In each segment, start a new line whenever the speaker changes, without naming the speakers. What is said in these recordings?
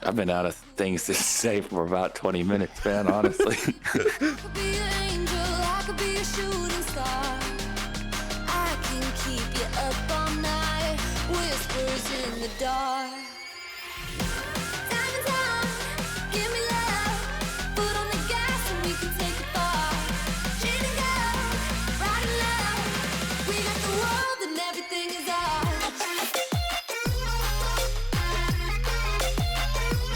I've been out of things to say for about 20 minutes, man, honestly.
Could be an angel, I could be a shooting star. I can keep you up all night, whispers in the dark. Time and time, give me love, foot on the gas and we can take it far. Gin and go, riding low, we got the world and everything is ours. We got the world and everything is ours.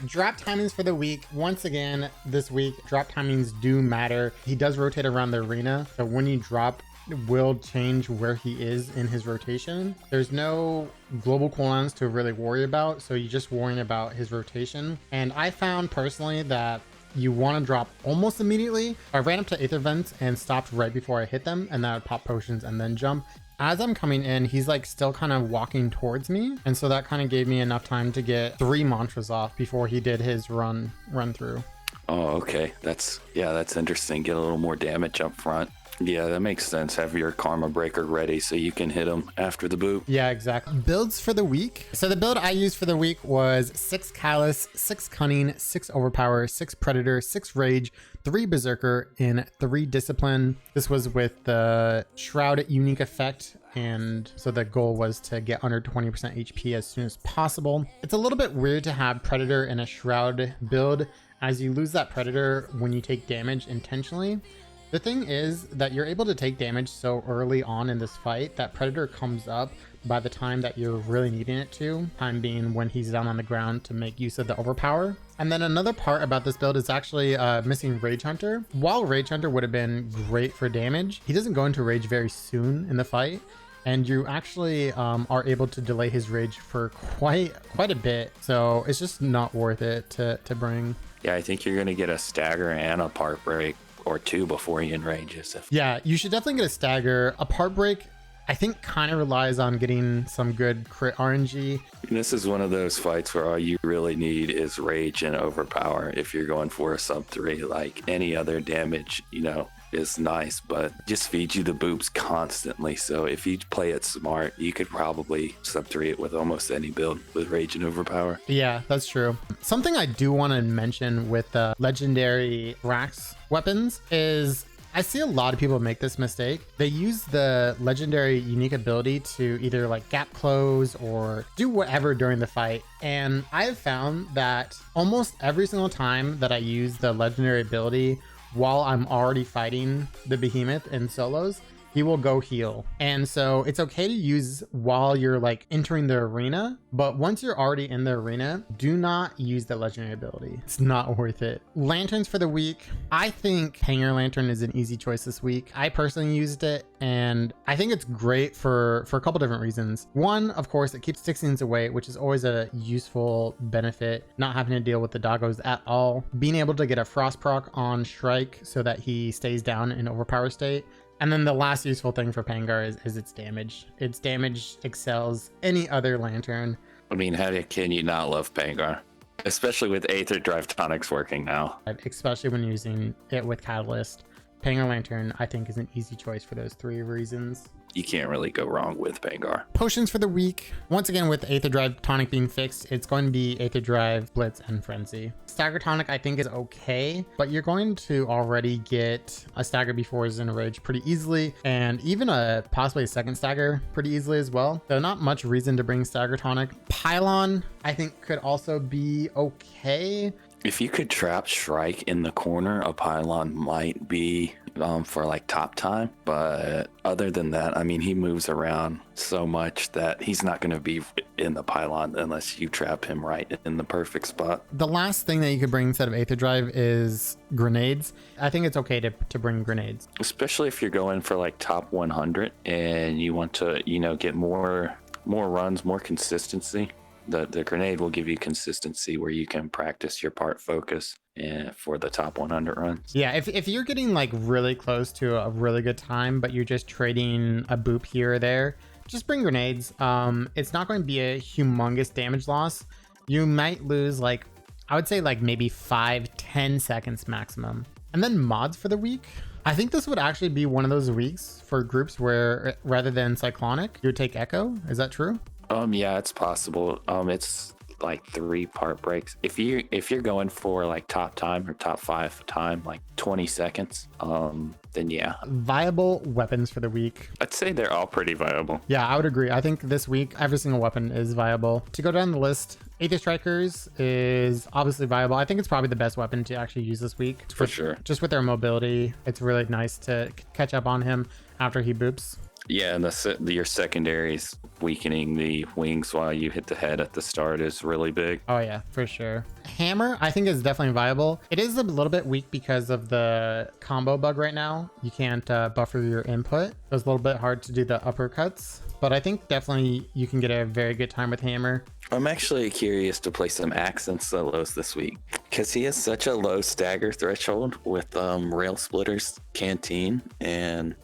Drop timings for the week. Once again, this week, drop timings do matter. He does rotate around the arena, so when you drop, it will change where he is in his rotation. There's no global cooldowns to really worry about, so you're just worrying about his rotation. And I found personally that you want to drop almost immediately. I ran up to Aether Vents and stopped right before I hit them, and then I would pop potions and then jump. As I'm coming in, he's like still kind of walking towards me, and so that kind of gave me enough time to get 3 mantras off before he did his run through.
Oh, okay. That's interesting. Get a little more damage up front. Yeah, that makes sense. Have your Karma Breaker ready so you can hit him after the boot.
Yeah, exactly. Builds for the week. So the build I used for the week was 6 Callous, 6 Cunning, 6 Overpower, 6 Predator, 6 Rage, 3 Berserker, and 3 Discipline. This was with the Shroud unique effect, and so the goal was to get under 20% HP as soon as possible. It's a little bit weird to have Predator in a Shroud build, as you lose that Predator when you take damage intentionally. The thing is that you're able to take damage so early on in this fight that Predator comes up by the time that you're really needing it to, time being when he's down on the ground to make use of the overpower. And then another part about this build is actually missing Rage Hunter. While Rage Hunter would have been great for damage, he doesn't go into Rage very soon in the fight, and you actually are able to delay his Rage for quite a bit, so it's just not worth it to bring.
Yeah, I think you're going to get a stagger and a part break or 2 before he enrages.
Yeah, you should definitely get a stagger. A part break, I think, kind of relies on getting some good crit RNG.
And this is one of those fights where all you really need is rage and overpower if you're going for a sub 3. Like any other damage, is nice, but just feeds you the boobs constantly. So if you play it smart, you could probably sub 3 it with almost any build with rage and overpower.
Yeah, that's true. Something I do want to mention with the legendary Rax weapons is I see a lot of people make this mistake. They use the legendary unique ability to either like gap close or do whatever during the fight. And I've found that almost every single time that I use the legendary ability while I'm already fighting the behemoth in solos, he will go heal. And so it's okay to use while you're like entering the arena, but once you're already in the arena, do not use the legendary ability. It's not worth it. Lanterns for the week. I think Hanger Lantern is an easy choice this week. I personally used it, and I think it's great for a couple different reasons. One, of course, it keeps Stixings away, which is always a useful benefit, not having to deal with the doggos at all. Being able to get a frost proc on Shrike so that he stays down in overpower state. And then the last useful thing for Pangar is its damage. Its damage excels any other lantern.
I mean, how can you not love Pangar? Especially with Aether Drive Tonics working now.
Especially when using it with Catalyst. Pangar Lantern, I think, is an easy choice for those 3 reasons.
You can't really go wrong with Pangar.
Potions for the week. Once again, with Aether Drive Tonic being fixed, it's going to be Aether Drive, Blitz, and Frenzy. Stagger Tonic, I think, is okay, but you're going to already get a stagger before his Rage pretty easily, and even possibly a second stagger pretty easily as well. So not much reason to bring Stagger Tonic. Pylon, I think, could also be okay.
If you could trap Shrike in the corner, a pylon might be for like top time. But other than that, I mean, he moves around so much that he's not going to be in the pylon unless you trap him right in the perfect spot.
The last thing that you could bring instead of Aether Drive is grenades. I think it's okay to bring grenades.
Especially if you're going for like top 100 and you want to, get more runs, more consistency. The grenade will give you consistency where you can practice your part focus for the top 100 runs.
Yeah, if you're getting like really close to a really good time, but you're just trading a boop here or there, just bring grenades. It's not going to be a humongous damage loss. You might lose I would say maybe 5-10 seconds maximum. And then mods for the week. I think this would actually be one of those weeks for groups where rather than Cyclonic, you would take Echo. Is that true?
Yeah, it's possible. It's like 3 part breaks. If you're going for like top time or top 5 time, like 20 seconds, then yeah.
Viable weapons for the week.
I'd say they're all pretty viable.
Yeah, I would agree. I think this week every single weapon is viable. To go down the list, Aether Strikers is obviously viable. I think it's probably the best weapon to actually use this week.
For sure.
Just with their mobility, it's really nice to catch up on him after he boops.
Yeah, and your secondaries weakening the wings while you hit the head at the start is really big.
Oh yeah, for sure. Hammer, I think is definitely viable. It is a little bit weak because of the combo bug right now. You can't buffer your input. It's a little bit hard to do the uppercuts, but I think definitely you can get a very good time with Hammer.
I'm actually curious to play some Accent solos this week because he has such a low stagger threshold with Rail Splitters, Canteen, and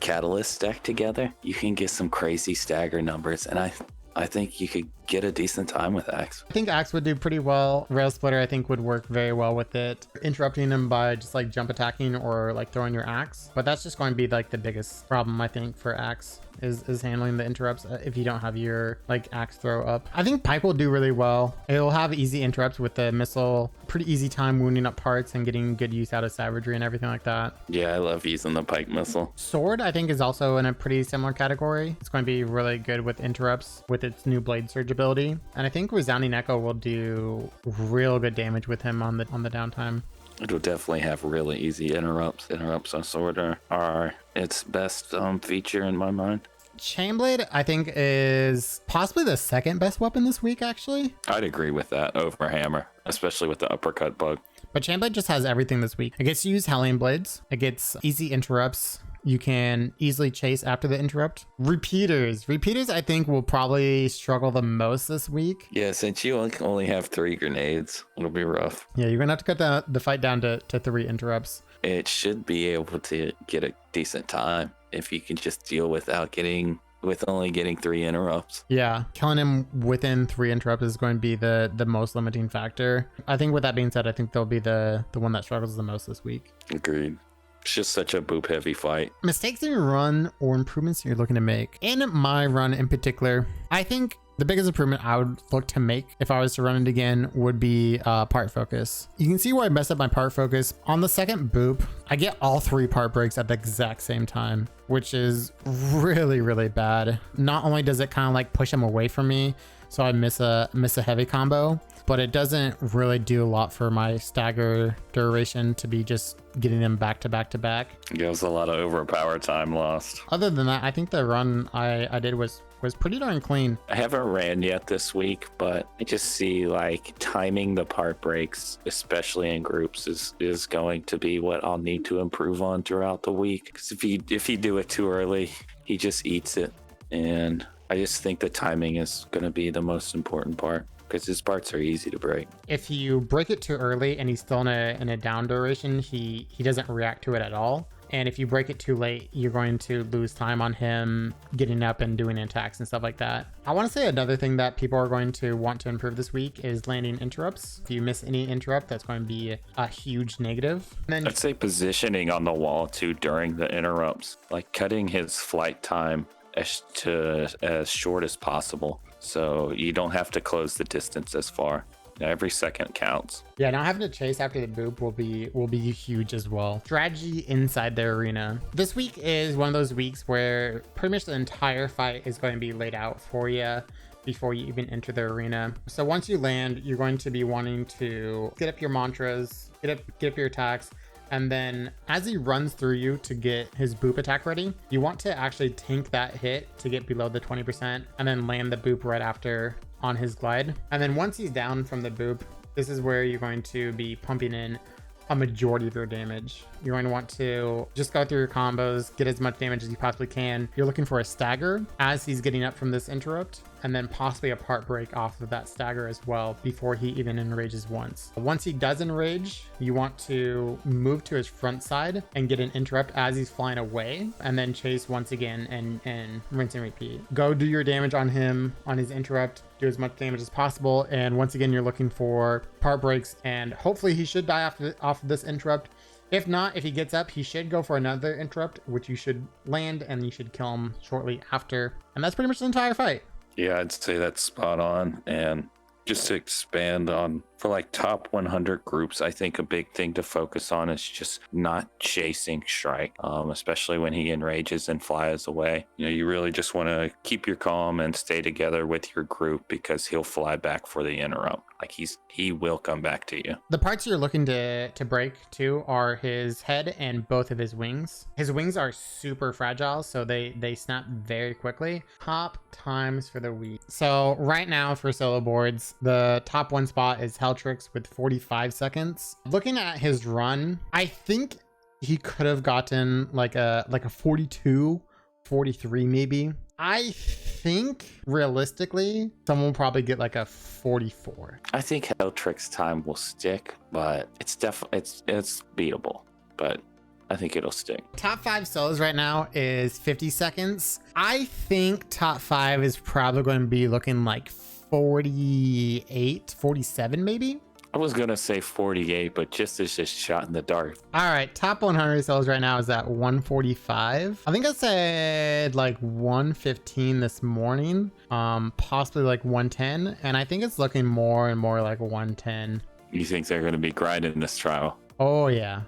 Catalyst stacked together. You can get some crazy stagger numbers, and I think you could get a decent time with Axe.
I think Axe would do pretty well. Rail Splitter, I think, would work very well with it. Interrupting him by just like jump attacking or like throwing your Axe. But that's just going to be like the biggest problem, I think, for Axe is handling the interrupts if you don't have your like Axe throw up. I think Pipe will do really well. It'll have easy interrupts with the missile, pretty easy time wounding up parts and getting good use out of savagery and everything like that.
Yeah, I love using the Pike missile.
Sword, I think, is also in a pretty similar category. It's going to be really good with interrupts with its new blade surge ability. And I think Resounding Echo will do real good damage with him on the downtime.
It'll definitely have really easy interrupts. Interrupts on Sword are its best feature in my mind.
Chainblade, I think, is possibly the second best weapon this week, actually.
I'd agree with that over Hammer, especially with the uppercut bug.
But Chainblade just has everything this week. It gets to use Hellion Blades. It gets easy interrupts. You can easily chase after the interrupt. Repeaters, I think, will probably struggle the most this week.
Yeah, since you only have 3 grenades, it'll be rough.
Yeah, you're going to have to cut the fight down to 3 interrupts.
It should be able to get a decent time if you can just deal with only getting 3 interrupts.
Yeah, killing him within 3 interrupts is going to be the most limiting factor. I think with that being said, I think they'll be the one that struggles the most this week.
Agreed. It's just such a boop heavy fight.
Mistakes in your run or improvements you're looking to make. In my run in particular, I think the biggest improvement I would look to make if I was to run it again would be part focus. You can see where I messed up my part focus. On the second boop, I get all 3 part breaks at the exact same time, which is really, really bad. Not only does it kind of like push him away from me, so I miss a heavy combo, but it doesn't really do a lot for my stagger duration to be just getting them back to back to back.
Gives a lot of overpower time lost.
Other than that, I think the run I did was pretty darn clean.
I haven't ran yet this week, but I just see like timing the part breaks, especially in groups, is going to be what I'll need to improve on throughout the week. Because if you do it too early, he just eats it. And I just think the timing is going to be the most important part, because his parts are easy to break.
If you break it too early and he's still in a down duration, he doesn't react to it at all. And if you break it too late, you're going to lose time on him getting up and doing attacks and stuff like that. I want to say another thing that people are going to want to improve this week is landing interrupts. If you miss any interrupt, that's going to be a huge negative. And then
I'd say positioning on the wall too during the interrupts, like cutting his flight time as short as possible, so you don't have to close the distance as far. Every second counts.
Yeah, not having to chase after the boop will be huge as well. Strategy inside the arena. This week is one of those weeks where pretty much the entire fight is going to be laid out for you before you even enter the arena. So once you land, you're going to be wanting to get up your mantras, get up your attacks, and then as he runs through you to get his boop attack ready, you want to actually tank that hit to get below the 20% and then land the boop right after on his glide. And then once he's down from the boop, this is where you're going to be pumping in a majority of your damage. You're going to want to just go through your combos, get as much damage as you possibly can. You're looking for a stagger as he's getting up from this interrupt, and then possibly a part break off of that stagger as well before he even enrages once. Once he does enrage, you want to move to his front side and get an interrupt as he's flying away, and then chase once again and rinse and repeat. Go do your damage on him on his interrupt, do as much damage as possible, and once again you're looking for part breaks, and hopefully he should die off of this interrupt. If not, if he gets up, he should go for another interrupt, which you should land and you should kill him shortly after. And that's pretty much the entire fight.
Yeah, I'd say that's spot on. And just to expand on, for like top 100 groups, I think a big thing to focus on is just not chasing Shrike, especially when he enrages and flies away. You know, you really just want to keep your calm and stay together with your group because he'll fly back for the interrupt. Like he will come back to you.
The parts you're looking to break too are his head and both of his wings. His wings are super fragile, so they snap very quickly. Top times for the week. So right now for solo boards, the top one spot is Heltrix with 45 seconds. Looking at his run, I think he could have gotten like a 42, 43 maybe. I think realistically, someone will probably get like a 44.
I think Heltrix time will stick, but it's definitely it's beatable. But I think it'll stick.
Top 5 solos right now is 50 seconds. I think top 5 is probably going to be looking like 48, 47 maybe.
I was gonna say 48, but just as just shot in the dark.
All right, top 100 solos right now is at 145. I think I said like 115 this morning, possibly like 110, and I think it's looking more and more like 110.
You think they're gonna be grinding this trial?
Oh yeah,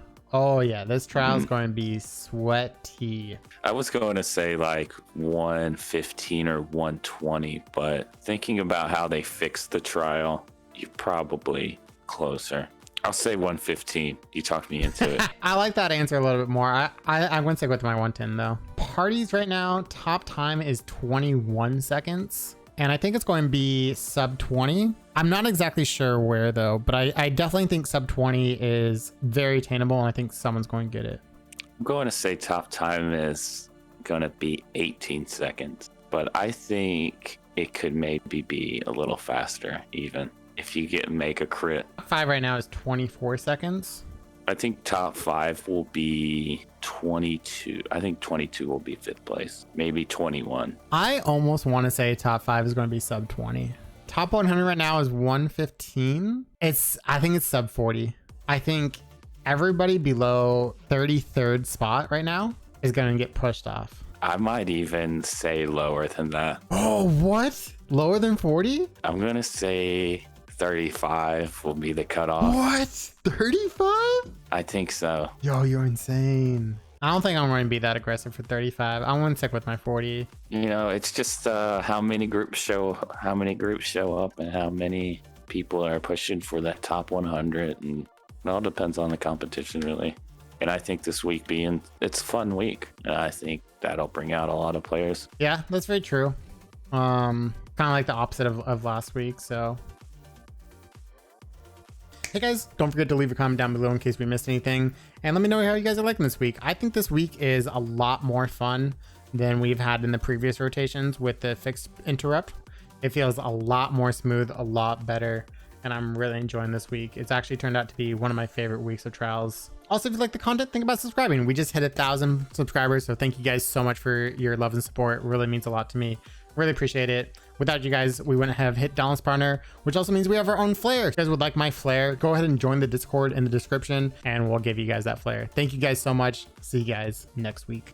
this trial is going to be sweaty.
I was going to say like 115 or 120, but thinking about how they fixed the trial, you're probably closer. I'll say 115. You talked me into it.
I like that answer a little bit more. I'm going to stick with my 110 though. Parties right now, top time is 21 seconds. And I think it's going to be sub 20. I'm not exactly sure where though, but I definitely think sub 20 is very attainable, and I think someone's going to get it.
I'm going to say top time is going to be 18 seconds, but I think it could maybe be a little faster even if you make a crit.
5 right now is 24 seconds.
I think top 5 will be 22. I think 22 will be 5th place, maybe 21.
I almost want to say top 5 is going to be sub 20. Top 100 right now is 115. I think it's sub 40. I think everybody below 33rd spot right now is going to get pushed off.
I might even say lower than that.
Oh, what? Lower than 40?
I'm going to say 35 will be the cutoff.
What? 35?
I think so.
Yo, you're insane. I don't think I'm going to be that aggressive for 35. I want to stick with my 40.
You know, it's just how many groups show up and how many people are pushing for that top 100, and it all depends on the competition really. And I think this week it's a fun week, and I think that'll bring out a lot of players.
Yeah, that's very true. Kind of like the opposite of last week. So hey guys, don't forget to leave a comment down below in case we missed anything, and let me know how you guys are liking this week. I think this week is a lot more fun than we've had in the previous rotations with the fixed interrupt. It feels a lot more smooth, a lot better, and I'm really enjoying this week. It's actually turned out to be one of my favorite weeks of trials. Also, if you like the content, think about subscribing. We just hit 1,000 subscribers, so thank you guys so much for your love and support. It really means a lot to me. Really appreciate it. Without you guys, we wouldn't have hit Dauntless partner, which also means we have our own flare. If you guys would like my flare, go ahead and join the Discord in the description, and we'll give you guys that flare. Thank you guys so much. See you guys next week.